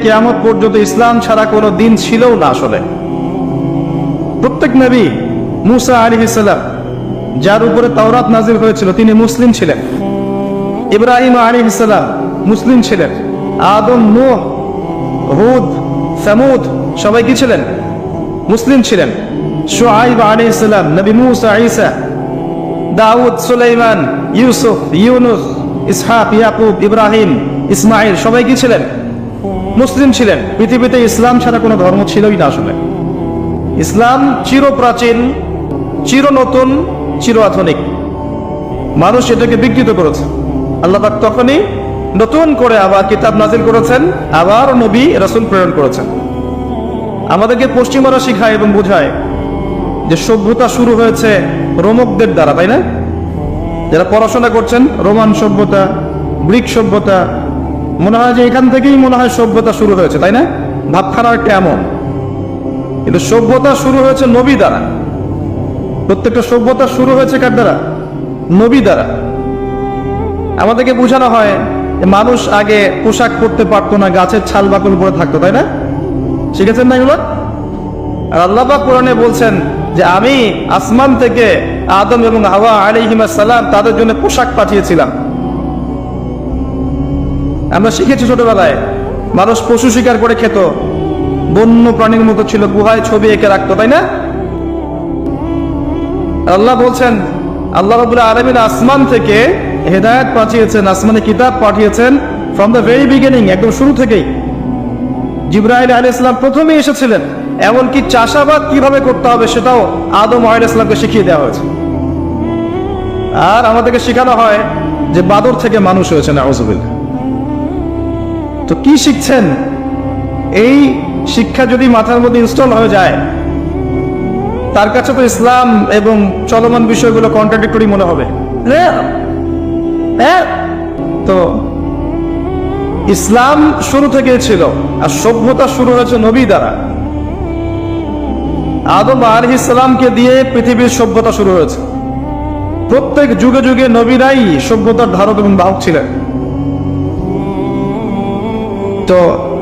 কিয়ামত পর্যন্ত ইসলাম ছাড়া কোনো দিন ছিল না। আসলে প্রত্যেক নবী, মুসা আলাইহিস সালাম যার উপরে তাওরাত নাজিল হয়েছিল তিনি মুসলিম ছিলেন, ইব্রাহিম আলাইহিস সালাম মুসলিম ছিলেন, আদম, নূহ, হুদ, সামুদ সবাই কি ছিলেন? মুসলিম ছিলেন। শুআইব আলাইহিস সালাম, নবী মুসা, ঈসা, দাউদ, সুলাইমান, ইউসুফ, ইউনুস, ইসহাক, ইয়াকুব, ইব্রাহিম, ইসমাইল সবাই কি ছিলেন? মুসলিম ছিলেন। পৃথিবীতে ইসলাম ছাড়া কোনো ধর্ম ছিলই না। আসলে ইসলাম চিরপ্রাচীন, চির নতুন, চির আধুনিক। মানুষ এটাকে বিকৃত করেছে। আল্লাহ পাক তখনই নতুন করে আবার কিতাব নাজিল করেছেন, আবার নবী রাসূল প্রেরণ করেছেন। আমাদেরকে পশ্চিমারা শিখায় এবং বোঝায় যে সভ্যতা শুরু হয়েছে রোমকদের দ্বারা, তাই না? যারা পড়াশোনা করছেন, রোমান সভ্যতা, গ্রিক সভ্যতা, মনে হয় যে এখান থেকেই মনে হয় সভ্যতা শুরু হয়েছে, তাই না? ভাবখানা একটা এমন। কিন্তু সভ্যতা শুরু হয়েছে নবী দ্বারা। প্রত্যেকটা সভ্যতা শুরু হয়েছে কার দ্বারা? নবী দ্বারা। আমাদেরকে বোঝানো হয় যে মানুষ আগে পোশাক পরতে পারতো না, গাছের ছাল বাকল পরে থাকতো, তাই না? শিখেছেন না এগুলো? আর আল্লাহ পাক কোরআনে বলছেন যে আমি আসমান থেকে আদম এবং হাওয়া আলাইহিস সালাম তাদের জন্য পোশাক পাঠিয়েছিলাম। আমরা শিখেছি ছোটবেলায় মানুষ পশু শিকার করে খেত, বন্য প্রাণীর মতো ছিল, গুহায় ছবি এঁকে রাখতো, তাই না? আল্লাহ বলছেন, আল্লাহ রাব্বুল আলামিন আসমান থেকে হেদায়েত পাঠিয়েছেন, আসমানে কিতাব পাঠিয়েছেন ফ্রম দ্য ভেরি বিগিনিং, একদম শুরু থেকেই। জিবরাইল আলাইহিস সালাম প্রথমেই এসেছিলেন, এমনকি চাষাবাদ কিভাবে করতে হবে সেটাও আদম আলাইহিস সালামকে শিখিয়ে দেওয়া হয়েছে। আর আমাদেরকে শেখানো হয় যে বাদর থেকে মানুষ হয়েছে, নাউযুবিল্লাহ। তো কি শিখছেন? এই শিক্ষা যদি মাথার মধ্যে ইনস্টল হয়ে যায়, তার কাছে তো ইসলাম এবং চলমান বিষয়গুলো কন্ট্রাডিক্টরি মনে হবে। তো ইসলাম শুরু থেকে ছিল, আর সভ্যতা শুরু হয়েছে নবী দ্বারা। আদম আলাইহিস সালামকে দিয়ে পৃথিবীর সভ্যতা শুরু হয়েছে। প্রত্যেক যুগে যুগে নবীরাই সভ্যতার ধারক এবং বাহক ছিলেন। তো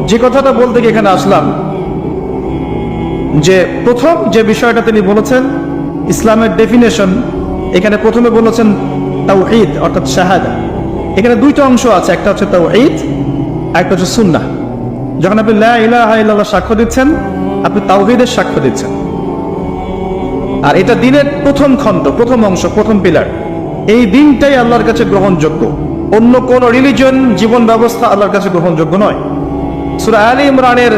যে কথাটা বলতে গিয়ে এখানে আসলাম, যে প্রথম যে বিষয়টা তিনি বলেছেন ইসলামের ডেফিনেশন, এখানে প্রথমে বলেছেন তাওহীদ অর্থাৎ শাহাদা। এখানে দুইটা অংশ আছে, একটা হচ্ছে তাওহীদ, একটা হচ্ছে সুন্নাহ। যখন আপনি লা ইলাহা ইল্লাল্লাহ সাক্ষ্য দিচ্ছেন, আপনি তাওহীদের সাক্ষ্য দিচ্ছেন। আর এটা দ্বীনের প্রথম খণ্ড, প্রথম অংশ, প্রথম পিলার। এই দিনটাই আল্লাহর কাছে গ্রহণযোগ্য। অন্য কোন রিলিজন, জীবন ব্যবস্থা আল্লাহর কাছে গ্রহণযোগ্য নয়। সূরা আলে ইমরানের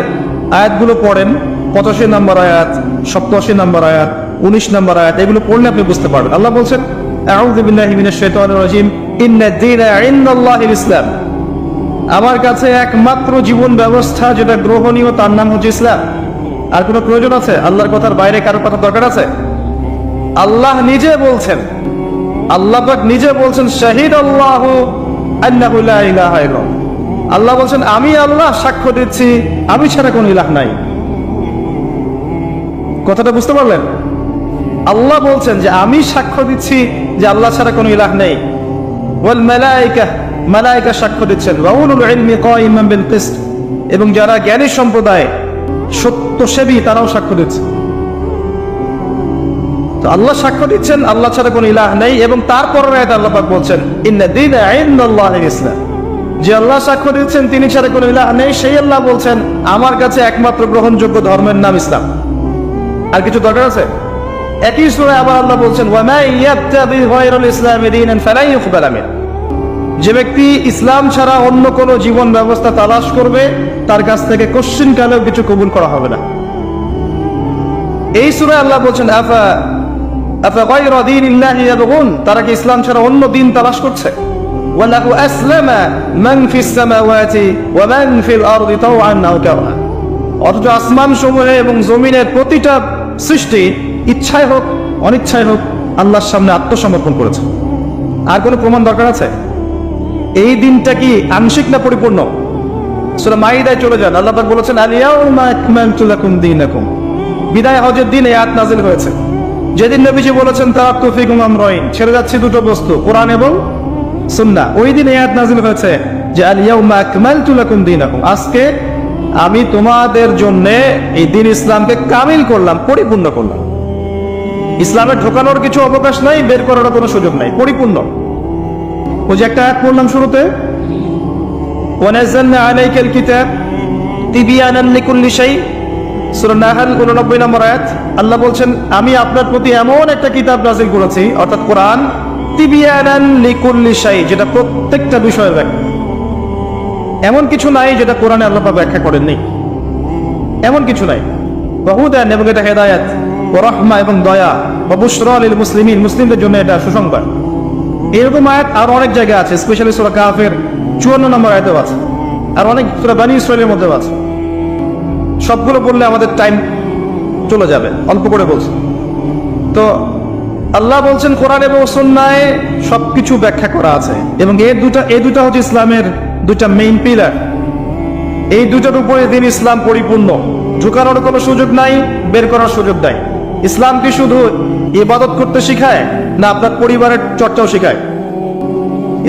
আয়াতগুলো পড়েন, 85 নম্বর আয়াত, 87 নম্বর আয়াত, 19 নম্বর আয়াত, এগুলো পড়লে আপনি বুঝতে পারবেন। আল্লাহ বলছেন, আউযু বিল্লাহি মিনাশ শাইতানির রাজিম, ইন্নাদ দীনা ইনদাল্লাহিল ইসলাম। আমার কাছে একমাত্র জীবন ব্যবস্থা যেটা গ্রহণীয় তার নাম হচ্ছে ইসলাম। আর কোনো প্রয়োজন আছে? আল্লাহর কথার বাইরে কারো কথা দরকার আছে? আল্লাহ নিজে বলছেন, আল্লাহ পাক নিজে বলছেন, শাহিদাল্লাহু আন্নাহু লা ইলাহা ইল্লাল্লাহ। আল্লাহ বলছেন, আমি আল্লাহ সাক্ষ্য দিচ্ছি আমি ছাড়া কোনো ইলাহ নাই। কথাটা বুঝতে পারলেন? আল্লাহ বলছেন যে আমি সাক্ষ্য দিচ্ছি যে আল্লাহ ছাড়া কোনো ইলাহ নেই। ওয়াল মালায়েকা, মালায়েকা সাক্ষ্য দিচ্ছেন, ওয়া উলুল ইলমি কায়িমান বিল কিসত, এবং যারা জ্ঞানী সম্প্রদায়, সত্যসেবী, তারাও সাক্ষ্য দিচ্ছে। তো আল্লাহ সাক্ষ্য দিচ্ছেন আল্লাহ ছাড়া কোনো ইলাহ নেই, এবং তারপরের আয়াতে আল্লাহ পাক বলছেন, ইন্না দীনা ইনদাল্লাহিল ইসলাম। যে আল্লাহ সাক্ষ্য দিচ্ছেন তিনি ছাড়া কোনো ইলাহ নেই, সেই আল্লাহ বলছেন আমার কাছে একমাত্র গ্রহণযোগ্য ধর্মের নাম ইসলাম। আর কিছু দরকার আছে? একই সূরায় আবার আল্লাহ বলছেন, ওয়া মা ইয়াবতাগি গায়রাল ইসলামি দীনান ফালা ইউকবাল মিন। যে ব্যক্তি ইসলাম ছাড়া অন্য কোনো জীবন ব্যবস্থা তালাশ করবে, তার কাছ থেকে কোশ্চিন কালেও কিছু কবুল করা হবে না। এই সূরায় আল্লাহ বলছেন, আফা গায়রা দীনিল্লাহি ইয়াবগুন। তারা কি ইসলাম ছাড়া অন্য দিন তালাশ করছে? ওয়ালাহু আসলামা মান ফিস সামাওয়াতি ওয়া মান ফিল আরদি তাওআন আও কারহা। অথচ আসমান সমূহে এবং জমিনের প্রতিটা সৃষ্টি ইচ্ছায় হোক অনিচ্ছায় হোক আল্লাহর সামনে আত্মসমর্পণ করেছে। আর কোনো প্রমাণ দরকার আছে? এই দিনটা কি আংশিক না পরিপূর্ণ? সূরা মাইদায় চলে যান, আল্লাহ পাক বলেছেন, আল ইয়াউমা আকমালতু লাকুম দীনাকুম। বিদায় হজের দিন এই আয়াত নাযিল হয়েছে, যেদিন নবীজি বলেছেন তারাক্তু ফীকুম আমরাইন, ছেড়ে যাচ্ছি দুটো বস্তু, কোরআন এবং সুন্নাহ। ওই দিন এই আয়াত নাযিল হয়েছে যে আল ইয়াউমা আকমালতু লাকুম দীনাকুম, আজকে আমি তোমাদের জন্য এই দিন ইসলামকে কামিল করলাম, পরিপূর্ণ করলাম। ইসলামে ঢোকানোর কিছু অবকাশ নাই, বের করার কোনো সুযোগ নাই, পরিপূর্ণ। ওই যে একটা আয়াত পড়লাম শুরুতে, ওয়ানাজ্জালনা আলাইকাল কিতাব তিবিয়ানান লিকুল্লি শাই, সূরা নাহল 89 নম্বর আয়াত। আল্লাহ বলছেন, আমি আপনার প্রতি এমন একটা কিতাব নাযিল করেছি, অর্থাৎ কোরআন, তিবিয়ানান লিকুল্লি শাই, যেটা প্রত্যেকটা বিষয়ের ব্যাখ্যা। এমন কিছু নাই যেটা কোরআনে আল্লাহ পাক ব্যাখ্যা করেননি, এমন কিছু নাই। ওয়াহুদান, এবং এটা হেদায়েত, ওয়া রাহমা, এবং দয়া, ওয়া বুশরা লিল মুসলিমিন, মুসলিমদের জন্য এটা সুসংবাদ। এরকম আয়াত আর অনেক জায়গায় আছে, স্পেশালি সূরা কাফের 54 নম্বর আয়াতেও আছে, আর অনেক সূরা বনী ইসরাঈলের মধ্যেও আছে। সবগুলো বললে আমাদের টাইম চলে যাবে, অল্প করে বলছি। তো আল্লাহ বলছেন কোরআন এবং সুন্নাহে সবকিছু ব্যাখ্যা করা আছে, এবং এই দুটা হচ্ছে ইসলামের দুটা মেইন পিলার। এই দুটার উপরে দিন ইসলাম পরিপূর্ণ, ঢুকানোর কোনো সুযোগ নাই, বের করার সুযোগ নাই। ইসলাম কি শুধু ইবাদত করতে শিখায়, না আপনার পরিবারের চর্চাও শিখায়?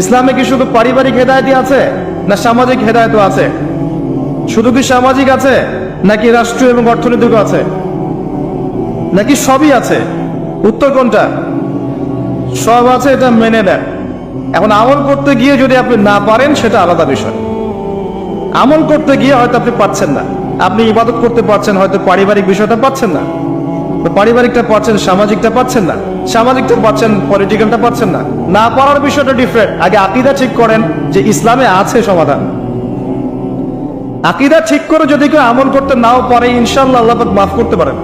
ইসলামে কি শুধু পারিবারিক হেদায়েতই আছে, না সামাজিক হেদায়েতও আছে? শুধু কি সামাজিক আছে, নাকি রাষ্ট্রীয় এবং অর্থনৈতিক আছে, নাকি সবই আছে? উত্তর কোনটা? সব আছে, এটা মেনে নেন। এখন আমল করতে গিয়ে যদি আপনি না পারেন, সেটা আলাদা বিষয়। আমল করতে গিয়ে হয়তো আপনি পাচ্ছেন না, আপনি ইবাদত করতে পারছেন, হয়তো পারিবারিক বিষয়টা পাচ্ছেন না, পারিবারিকটা পাচ্ছেন, সামাজিকটা পাচ্ছেন না, সামাজিকটা পাচ্ছেন, পলিটিক্যালটা পাচ্ছেন না। না পারার বিষয়টা ডিফারেন্ট। আগে আকীদা ঠিক করেন যে ইসলামে আছে সমাধান। আকীদা ঠিক করে যদি কেউ আমল করতে নাও পারে, ইনশাআল্লাহ আল্লাহ পাক মাফ করতে পারেন।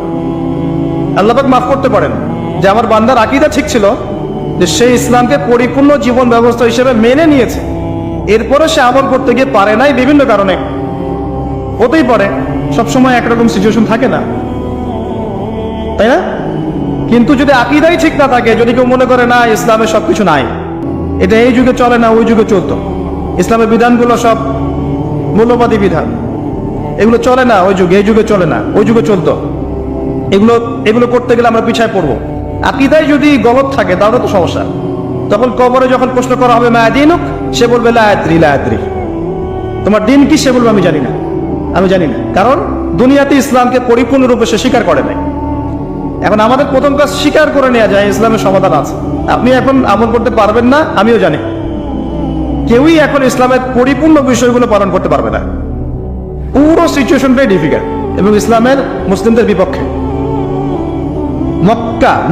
আল্লাহ পাক মাফ করতে পারেন যে আমার বান্দার আকীদা ঠিক ছিল, যে সে ইসলামকে পরিপূর্ণ জীবন ব্যবস্থা হিসেবে মেনে নিয়েছে, এরপরে সে আমল করতে গিয়ে পারে নাই বিভিন্ন কারণে। হতেই পারে, সবসময় একরকম সিচুয়েশন থাকে না, তাই না? কিন্তু যদি আকীদাই ঠিক না থাকে, যদি কেউ মনে করে না ইসলামে সবকিছু নাই, এটা এই যুগে চলে না, ওই যুগে চলতো, ইসলামের বিধানগুলো সব মূল্যবাদী বিধান, এগুলো চলে না ওই যুগে, এই যুগে চলে না, ওই যুগে চলতো, এগুলো করতে গেলে আমরা পিছায় পড়বো। আকীদায় যদি গলত থাকে তাহলে তো সমস্যা। তখন কবরে যখন প্রশ্ন করা হবে মা দীনুক, সে বলবে লা আদরি, লা আদরি, তোমার দিন কি? সে বলবে আমি জানি না, আমি জানি না। কারণ দুনিয়াতে ইসলামকে পরিপূর্ণরূপে সে স্বীকার করে নাই। এখন আমাদের প্রথম কাজ স্বীকার করে নেওয়া যায় ইসলামের সমাধান আছে। আপনি এখন আমল করতে পারবেন না, আমিও জানি। কেউই এখন ইসলামের পরিপূর্ণ বিষয়গুলো পালন করতে পারবে না। পুরো সিচুয়েশনটাই ডিফিকাল্ট, এবং ইসলামের মুসলিমদের বিপক্ষে।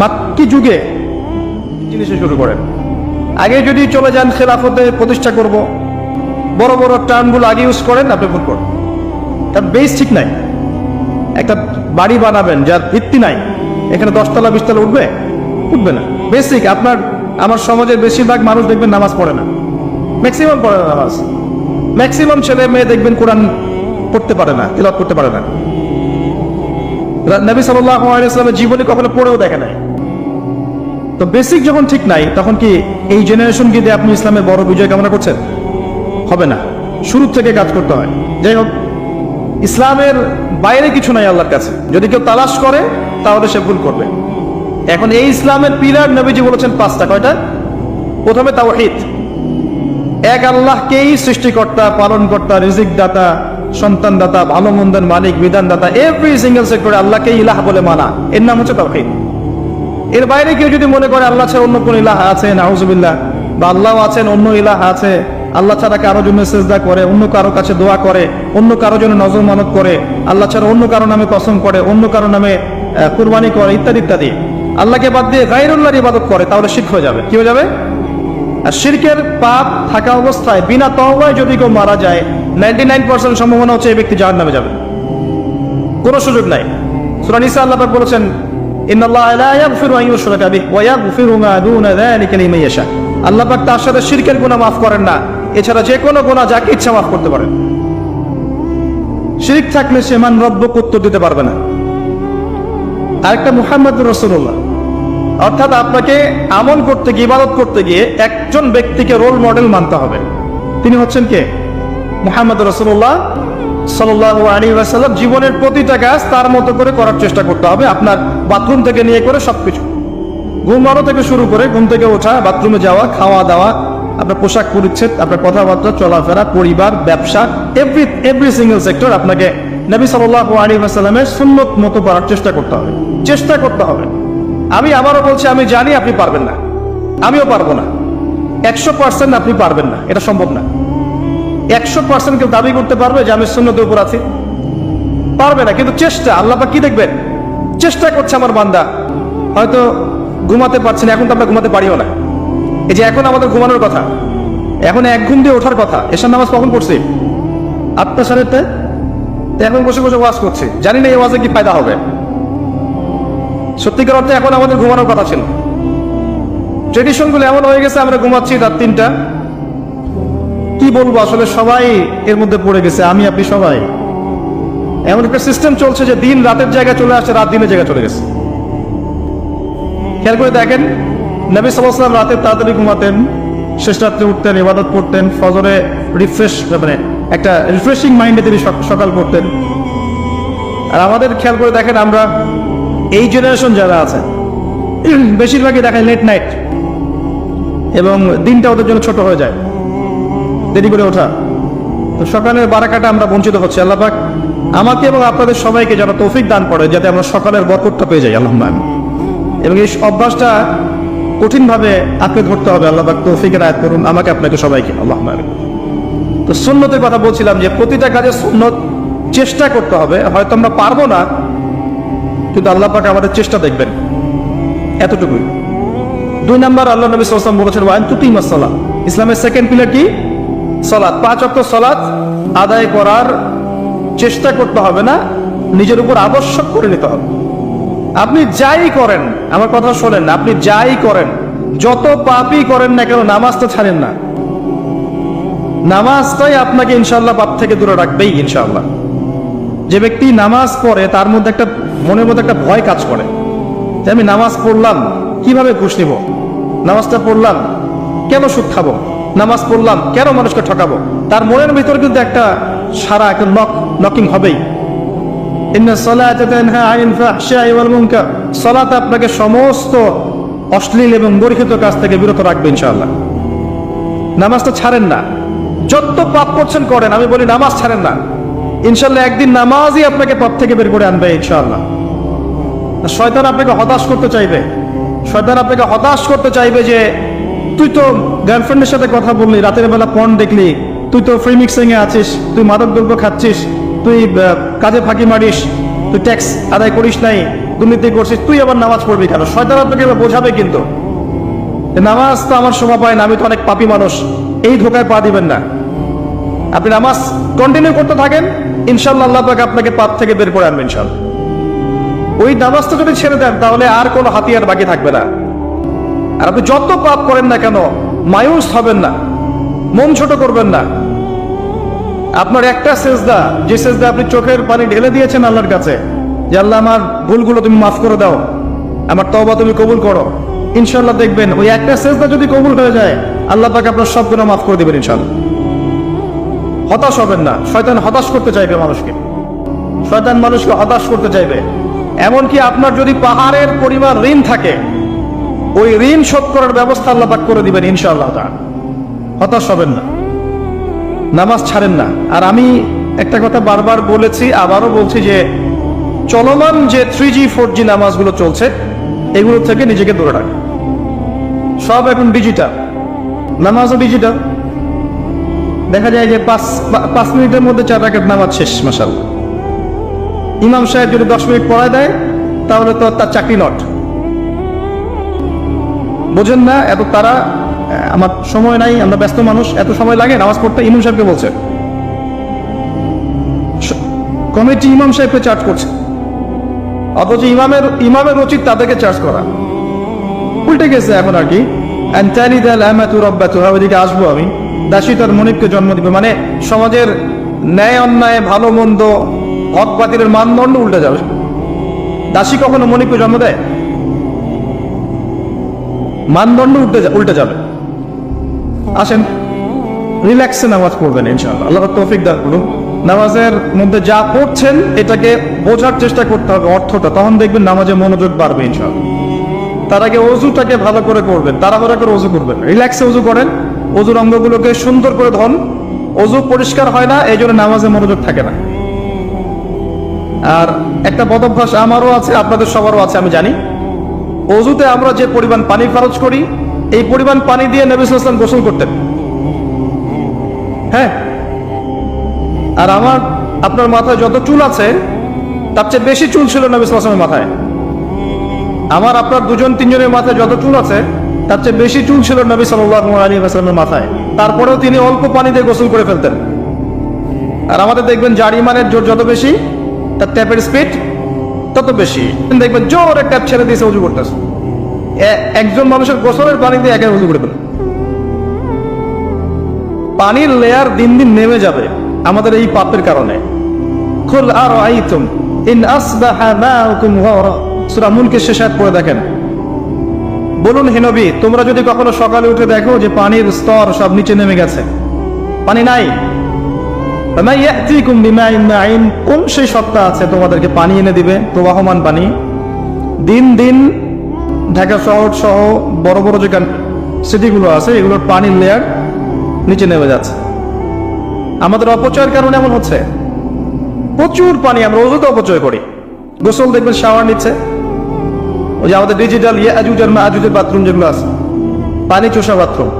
মাক্কি যুগে জিনিসে শুরু করেন। আগে যদি চলে যান খেলাফতে প্রতিষ্ঠা করব, বড় বড় টার্মগুলো আগে ইউজ করেন, আপনি ভুল করেন। তার বেস ঠিক নাই। একটা বাড়ি বানাবেন যার ভিত্তি নাই, এখানে 10 তলা 20 তলা উঠবে না। বেসিক আমার সমাজের বেশিরভাগ মানুষ দেখবেন নামাজ পড়ে না, ম্যাক্সিমাম পড়ে না নামাজ। ম্যাক্সিমাম ছেলে মেয়ে দেখবেন কোরআন পড়তে পারে না, তিলাওয়াত করতে পারে না। নবী সাল্লাল্লাহু আলাইহি ওয়াসাল্লামের জীবনে কখনো পড়েও দেখে নাই। তো বেসিক যখন ঠিক নাই, তখন কি এই জেনারেশনকে দিয়ে আপনি ইসলামের বড় বিজয় কামনা করছেন? হবে না। শুরু থেকে কাজ করতে হয়। যাই হোক, ইসলামের বাইরে কিছু নাই আল্লাহর কাছে। যদি কেউ তালাশ করে তাহলে সে ভুল করবে। এখন এই ইসলামের পিলার নবীজি বলেছেন 5টা। কয়টা? প্রথমে তাওহীদ, এক আল্লাহকেই সৃষ্টিকর্তা, পালনকর্তা, রিজিক দাতা, সন্তান দাতা, ভালো মন্দের মালিক, বিধান দাতা, এভরি সিঙ্গেল সেক্টরে আল্লাহকে ইলাহ বলে মানা, এর নাম হচ্ছে তাওহীদ। এর বাইরে কেউ যদি মনে করে আল্লাহ ছাড়া অন্য কোন ইলাহ আছে, নাউজুবিল্লাহ, বা আল্লাহ আছেন, অন্য ইলাহ আছে, আল্লাহ ছাড়া কারো জন্য সেজদা করে, অন্য কারো কাছে দোয়া করে, অন্য কারো জন্য নজর মানত করে, আল্লাহ ছাড়া অন্য কারো নামে কসম করে, অন্য কারো নামে কুরবানি করে, ইত্যাদি ইত্যাদি, আল্লাহকে বাদ দিয়ে গায়রুল্লাহর ইবাদত করে, তাহলে শিরক হয়ে যাবে। কি হয়ে যাবে? আর শিরকের পাপ থাকা অবস্থায় বিনা তওবায় যদি কেউ মারা যায়, 99% সম্ভাবনা হচ্ছে এই ব্যক্তি জাহান্নামে যাবে, কোনো সুযোগ নাই। সূরা নিসা আল্লাহ পাক বলেছেন, ইন্নাল্লাহা লা ইয়াগফিরু আন ইউশরাকা বিহি ওয়া ইয়াগফিরু মা দুনা যালিকা লিমান ইয়াশা। আল্লাহ পাক তার সাথে শিরকের গুনাহ মাফ করেন না, এছাড়া যে কোনো গুনাহ যাকে ইচ্ছা মাফ করতে পারেন। শিরক থাকলে সে মান রব্বক উত্তর দিতে পারবে না। আরেকটা মুহাম্মদুর রাসূলুল্লাহ, অর্থাৎ আপনাকে আমল করতে গিয়ে, ইবাদত করতে গিয়ে একজন ব্যক্তিকে রোল মডেল মানতে হবে। তিনি হচ্ছেন কে? মুহাম্মদুর রাসূলুল্লাহ সাল্লাল্লাহু আলাইহি ওয়াসাল্লাম। জীবনের প্রতিটা কাজ তার মতো করে করার চেষ্টা করতে হবে, আপনার বাথরুম থেকে নিয়ে করে সবকিছু, ঘুমানো থেকে শুরু করে, ঘুম থেকে ওঠা, বাথরুমে যাওয়া, খাওয়া দাওয়া, আপনার পোশাক পরিচ্ছদ, আপনার কথাবার্তা, চলাফেরা, পরিবার, ব্যবসা, এভরি সিঙ্গেল সেক্টর আপনাকে নবী সাল্লাল্লাহু আলাইহি ওয়াসাল্লামের সুন্নত মতো করার চেষ্টা করতে হবে। চেষ্টা করতে হবে। আমি আবারও বলছি, আমি জানি আপনি পারবেন না, আমিও পারবো না। 100% আপনি পারবেন না, এটা সম্ভব না। 100% কেউ দাবি করতে পারবে যে আমি সুন্নতের উপর আছি? পারবে না। কিন্তু চেষ্টা, আল্লাহ পাক কি দেখবেন? চেষ্টা করছে আমার বান্দা। হয়তো ঘুমাতে পারছেন, এখন তো আমরা ঘুমাতে পারিও না। এই যে এখন আমাদের ঘুমানোর কথা, এখন এক ঘুম দিয়ে ওঠার কথা। এশার নামাজ কখন পড়ছি? 8টা 8:30। এখন বসে বসে ওয়াজ করছি, জানি না এই ওয়াজে কি ফায়দা হবে। সত্যিকার অর্থে এখন আমাদের ঘুমানোর কথা ছিল। ট্রেডিশন গুলো এমন হয়ে গেছে, আমরা ঘুমাচ্ছি রাত 3টা। কি বলবো আসলে, সবাই এর মধ্যে পড়ে গেছে, আমি আপনি সবাই। এমন একটা সিস্টেম চলছে যে দিন রাতের জায়গায় চলে আসছে, রাত দিনের জায়গায় চলে গেছে। খেয়াল করে দেখেন, নবী সাল্লাল্লাহু আলাইহি ওয়াসাল্লাম রাতে তাড়াতাড়ি ঘুমাতেন, শেষ রাত্রে উঠতেন, ইবাদত করতেন, ফজরে মানে একটা রিফ্রেশিং মাইন্ডে তিনি সকাল করতেন। আর আমাদের খেয়াল করে দেখেন, আমরা এই জেনারেশন যারা আছে বেশিরভাগই দেখায় লেট নাইট, এবং দিনটা ওদের জন্য ছোট হয়ে যায়, দেরি করে ওঠা। তো সকালের বারাকাটা আমরা বঞ্চিত হচ্ছি। আল্লাহ পাক আমাকে এবং আপনাদের সবাইকে যেন তৌফিক দান করে, যাতে আমরা সকালের বরকতটা পেয়ে যাই। আল্লাহুম্মা আমিন। এবং এই অভ্যাসটা কঠিনভাবে আঁকড়ে ধরতে হবে। আল্লাহ পাক তৌফিকের আয়াত করুন আমাকে, আপনাকে, সবাইকে। আল্লাহুম্মা আমিন। তো সুন্নতের কথা বলছিলাম যে প্রতিটা কাজে সুন্নত চেষ্টা করতে হবে। হয়তো আমরা পারবো না, কিন্তু আল্লাহ পাক আমাদের চেষ্টা দেখবেন, এতটুকুই। 2 নাম্বার, আল্লাহ নবী সাল্লাল্লাহু আলাইহি ওয়াসাল্লাম বলেছেন ওয়া আনতুকিমাস সালাত। ইসলামের সেকেন্ড পিলার কি? সালাত। 5 ওয়াক্ত সালাত আদায় করার চেষ্টা করতে হবে না, নিজের উপর আবশ্যক করে নিতে হবে। আপনি যাই করেন, আমার কথা শোনেন, আপনি যাই করেন, যত পাপই করেন না কেন, নামাজটা ছাড়েন না। নামাজটাই আপনাকে ইনশাআল্লাহ পাপ থেকে দূরে রাখবেই ইনশাআল্লাহ। যে ব্যক্তি নামাজ পড়ে তার মধ্যে একটা মনের মধ্যে একটা ভয় কাজ করে যে আমি নামাজ পড়লাম, কিভাবে ঘুষ নিব? নামাজটা পড়লাম, কেন সুদ খাবো? নামাজ পড়লাম, কেন মানুষকে ঠকাবো? তার মনের ভিতর কিন্তু একটা সারা একটা নকিং হবেই। সালাত আপনাকে সমস্ত অশ্লীল এবং গর্হিত কাজ থেকে বিরত রাখবে ইনশাআল্লাহ। নামাজটা ছাড়েন না, যত পাপ করছেন করেন, আমি বলি নামাজ ছাড়েন না। ইনশাআল্লাহ একদিন নামাজই আপনাকে পাপ থেকে বের করে আনবে ইনশাআল্লাহ। শয়তান আপনাকে হতাশ করতে চাইবে, শয়তান আপনাকে হতাশ করতে চাইবে যে তুই তো গার্লফ্রেন্ডের সাথে কথা বললি, রাতের বেলা পর্ন দেখলি, তুই তো ফ্রি মিক্সিং এ আছিস, তুই মাদক দ্রব্য খাচ্ছিস, তুই কাজে ফাঁকি মারিস, তুই ট্যাক্স আদায় করিস নাই, দুর্নীতি করছিস, তুই আবার নামাজ পড়বি কেন? শয়তান আপনাকে বোঝাবে, কিন্তু নামাজ তো আমার শোভা পায় না, আমি তো অনেক পাপী মানুষ, এই ধোকায় পা দিবেন না। আপনি নামাজ কন্টিনিউ করতে থাকেন, ইনশাআল্লাহ আল্লাহ পাক আপনাকে পাপ থেকে বের করে আনবেন ইনশাআল্লাহ। ওই নামাজটা যদি ছেড়ে দেন, তাহলে আর কোনো হাতিয়ার বাকি থাকবে না। আর আপনি যত পাপ করেন না কেন, মায়ুস হবেন না, মন ছোট করবেন না। আপনার একটা সেজদা, যে সেজদা আপনি চোখের পানি ঢেলে দিয়েছেন আল্লাহর কাছে, যে আল্লাহ আমার ভুলগুলো তুমি মাফ করে দাও, আমার তওবা তুমি কবুল করো, ইনশাআল্লাহ দেখবেন ওই একটা সেজদা যদি কবুল হয়ে যায়, আল্লাহ পাক আপনার সব গুনাহ মাফ করে দিবেন ইনশাআল্লাহ। হতাশ হবেন না। শয়তান হতাশ করতে চাইবে মানুষকে, শয়তান মানুষকে হতাশ করতে চাইবে। এমনকি আপনার যদি পাহাড়ের পরিমাণ ঋণ থাকে, ওই ঋণ শোধ করার ব্যবস্থা আল্লাহ পাক করে দিবেন ইনশাআল্লাহ। হতাশ হবেন না, নামাজ ছাড়েন না। আর আমি একটা কথা বারবার বলেছি, আবারও বলছি, যে চলমান যে 3G 4G নামাজগুলো চলছে, এগুলো থেকে নিজেকে দূরে রাখেন। সব এখন ডিজিটাল, নামাজও ডিজিটাল। দেখা যায় যে 5 মিনিটের মধ্যে 4 রাকাত নামাজ শেষ, মাশাআল্লাহ। ইমাম সাহেব যদি 10 মিনিট পড়ায় দেয়, তাহলে তো তার চাকরি নট। বোঝেন না এত তারা, আমার সময় নাই, আমরা ব্যস্ত মানুষ, এত সময় লাগে নামাজ পড়তে? ইমাম সাহেবকে বলছে, কমিটি ইমাম সাহেবকে চার্জ করছে, অথচ ইমামের উচিত তাদেরকে চার্জ করা। উল্টে গেছে এখন আর কি। ওইদিকে আসবো আমি। দাসী তার মনিবকে জন্ম দিবে, মানে সমাজের ন্যায় অন্যায়, ভালো মন্দ, হক বাতিলের মানদণ্ড উল্টে যাবে। দাসী কখনো মনিবকে জন্ম দেয়? মানদণ্ড উল্টে যাবে। আসেন, রিল্যাক্সে নামাজ পড়বেন ইনশাআল্লাহ। আল্লাহ তৌফিক দান করুন। নামাজের মধ্যে যা পড়ছেন এটাকে বোঝার চেষ্টা করতে হবে অর্থটা, তখন দেখবেন নামাজে মনোযোগ বাড়বে ইনশাআল্লাহ। তার আগে অজুটাকে ভালো করে করবেন, তাড়াহুড়া করে অজু করবেন, রিল্যাক্সে অজু করেন, অজুর অঙ্গগুলোকে সুন্দর করে ধন। অজু পরিষ্কার হয় না, এই জন্য নামাজে মনোযোগ থাকে না। আর একটা বদভ্যাস আমারও আছে, আপনাদের সবারও আছে আমি জানি, অজুতে আমরা যে পরিমাণ পানি খরচ করি, এই পরিমাণ পানি দিয়ে নবী সাল্লাল্লাহু আলাইহি ওয়াসাল্লাম গোসল করতেন। হ্যাঁ, আর আপনার মাথায় যত চুল আছে তার চেয়ে বেশি চুল ছিল নবী সাল্লাল্লাহু আলাইহি ওয়াসাল্লামের মাথায়। আপনার দুজন তিনজনের মাথায় যত চুল আছে তার চেয়ে বেশি চুল ছিল নবী সাল্লাল্লাহু আলাইহি ওয়াসাল্লামের মাথায়। তারপরেও তিনি অল্প পানি দিয়ে গোসল করে ফেলতেন। আর আমাদের দেখবেন জারিমানের জোর যত বেশি, তার ট্যাপের স্পিড তত বেশি। দেখবেন জোরে ট্যাপ ছেড়ে দিয়েছে, উজু করতেছে। একজন মানুষের গোসলের পানি দিয়ে একে উজু করে ফেলে। পানির লেয়ার দিন দিন নেমে যাবে আমাদের এই পাপের কারণে। কুল আরাআইতুম ইন আসবাহা মাউকুম গাওরা, সূরা মুলকের শেষ আয়াত পড়ে দেখেন। বলুন হে নবী, তোমরা যদি কখনো সকালে উঠে দেখো যে পানির স্তর সব নিচে নেমে গেছে, পানি নাই, ফামা ইয়াতিকুম বিমাইন মাইন, কোন সেই সত্তা আছে তোমাদেরকে পানি এনে দিবে, প্রবাহমান পানি। দিন দিন ঢাকা শহর সহ বড় বড় যে সিটিগুলো আছে এগুলোর পানির লেয়ার নিচে নেমে যাচ্ছে। আমাদের অপচয়ের কারণে এমন হচ্ছে। প্রচুর পানি আমরা অযথা অপচয় করি। গোসল দেখবেন শাওয়ার নিচ্ছে, ওই যে আমাদের ডিজিটাল ইয়াজুজ আর মাজুজের বাথরুম যেগুলো আছে, পানি চোষা বাথরুম,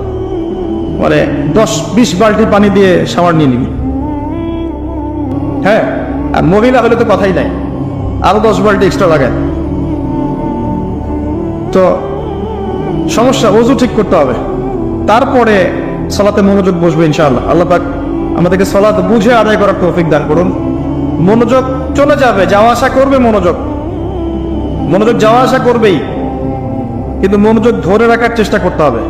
মানে 10-20 বালতি পানি দিয়ে শাওয়ার নিয়ে নিবি। হ্যাঁ, আর মহিলা হলে তো কথাই নাই, আরো 10 বালতি এক্সট্রা লাগায়। তো সমস্যা, ওযু ঠিক করতে হবে, তারপরে সালাতে মনোযোগ বসবে ইনশাআল্লাহ। আল্লাহ পাক আমাদেরকে সালাত বুঝে আদায় করার তৌফিক দান করুন। মনোযোগ চলে যাবে, যাওয়া আসা করবে, মনোযোগ যাওয়া আসা করবেই, কিন্তু মনোযোগ ধরে রাখার চেষ্টা করতে হবে।